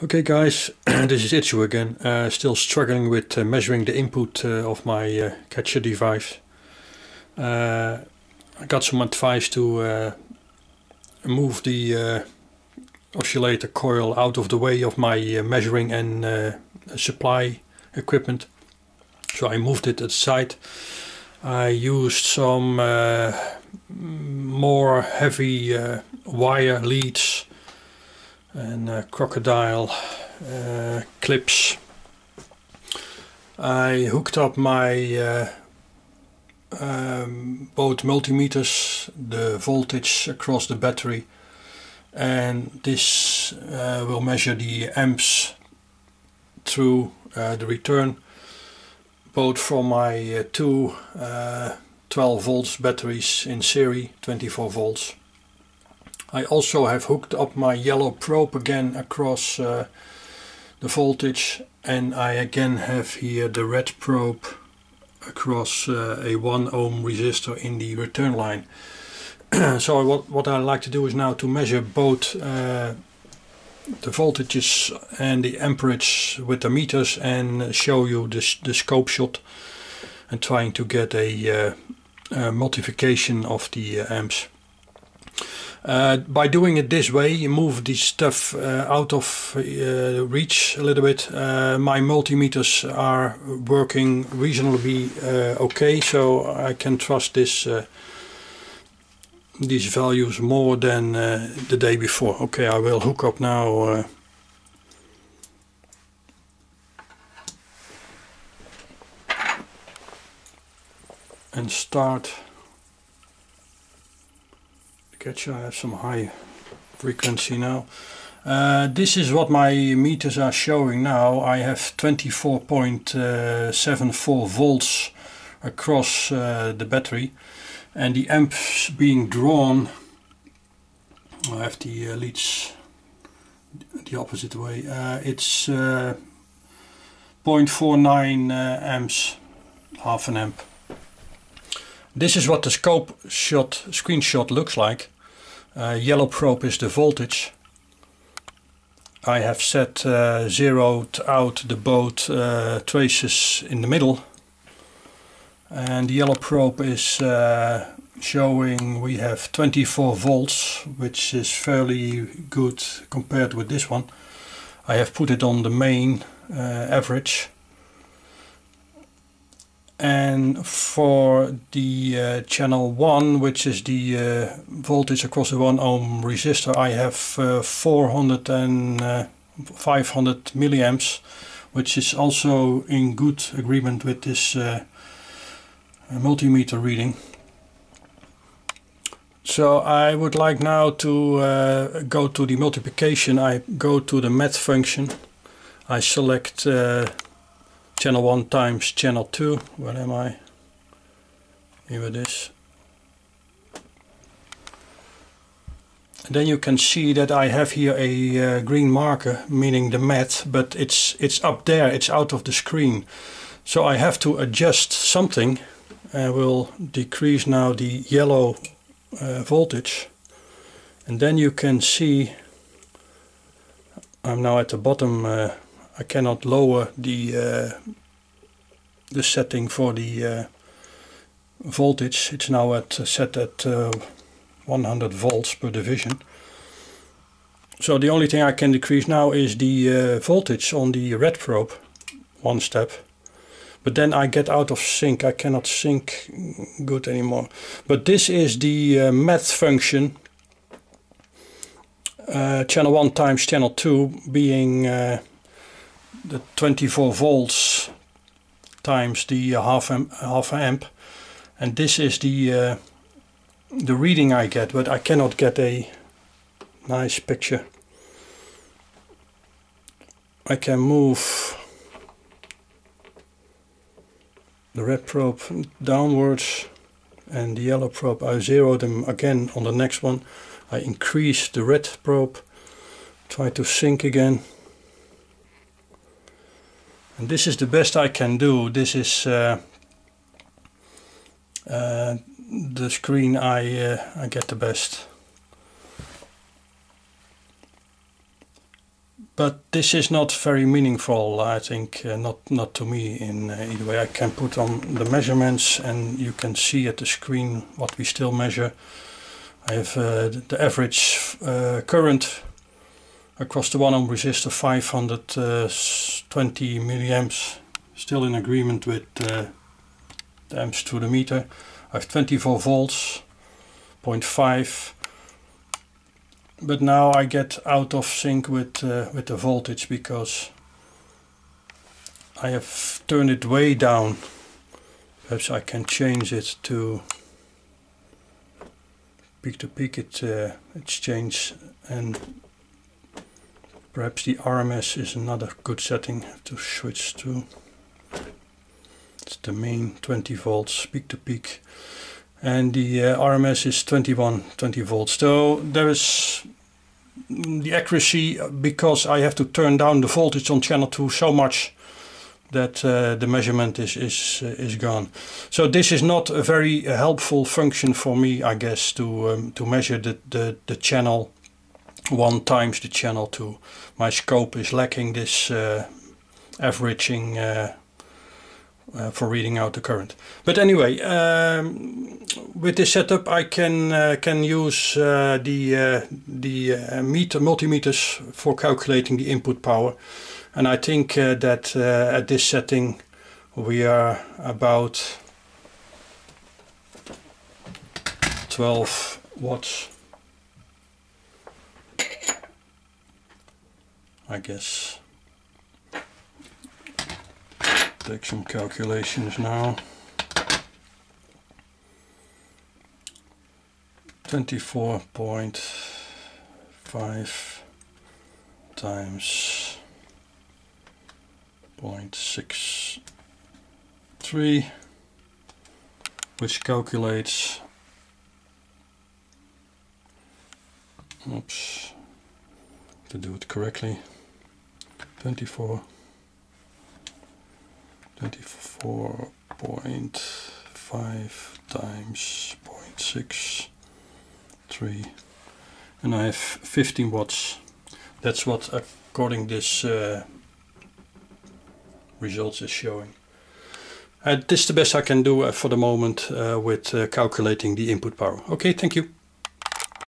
Okay guys, this is Itsu again, still struggling with measuring the input of my catcher device. I got some advice to move the oscillator coil out of the way of my measuring and supply equipment. So I moved it aside. I used some more heavy wire leads and crocodile clips. I hooked up my both multimeters, the voltage across the battery, and this will measure the amps through the return, both from my two 12 volts batteries in series, 24 volts. I also have hooked up my yellow probe again across the voltage, and I again have here the red probe across a 1 ohm resistor in the return line. So what I like to do is now to measure both the voltages and the amperage with the meters and show you the scope shot and trying to get a multiplication of the amps. By doing it this way, you move this stuff out of reach a little bit. My multimeters are working reasonably okay, so I can trust this these values more than the day before. Okay, I will hook up now and start. I have some high frequency now. This is what my meters are showing now. I have 24.74 volts across the battery, and the amps being drawn, I have the leads the opposite way, it's 0.49 amps, half an amp. This is what the scope shot screenshot looks like. Yellow probe is the voltage. I have set zeroed out the both traces in the middle, and the yellow probe is showing we have 24 volts, which is fairly good compared with this one. I have put it on the main average. And for the channel 1, which is the voltage across the 1 ohm resistor, I have 400 and 500 milliamps, which is also in good agreement with this multimeter reading. So I would like now to go to the multiplication. I go to the math function. I select channel 1 times channel 2. Where am I? Here it is. And then you can see that I have here a green marker, meaning the math, but it's up there, it's out of the screen. So I have to adjust something. I will decrease now the yellow voltage, and then you can see I'm now at the bottom. I cannot lower the setting for the voltage. It's now set at 100 volts per division. So the only thing I can decrease now is the voltage on the red probe, one step. But then I get out of sync. I cannot sync good anymore. But this is the math function. Channel 1 times channel 2 being the 24 volts times the half amp, and this is the reading I get, but I cannot get a nice picture. I can move the red probe downwards and the yellow probe. I zero them again on the next one. I increase the red probe, try to sync again. And this is the best I can do. This is the screen I get the best. but this is not very meaningful, I think, not to me in either way. I can put on the measurements and you can see at the screen what we still measure. I have the average current across the 1 ohm resistor, 520 milliamps, still in agreement with the amps to the meter. I have 24 volts, 0.5. But now I get out of sync with the voltage because I have turned it way down. Perhaps I can change it to peak, it's changed, and perhaps the RMS is another good setting. I have to switch to, it's the main 20 volts peak to peak, and the RMS is 20 volts. So there is the accuracy, because I have to turn down the voltage on channel 2 so much that the measurement is gone. So this is not a very helpful function for me, I guess, to measure the channel 1 times the channel 2. My scope is lacking this averaging for reading out the current. But anyway, with this setup I can use the multimeters for calculating the input power, and I think that at this setting we are about 12 watts, I guess. Take some calculations now. 24.5 times 0.63, which calculates, oops, to do it correctly, 24.5 times 0.63, and I have 15 watts. That's what according this results is showing. This is the best I can do for the moment with calculating the input power. Okay, thank you.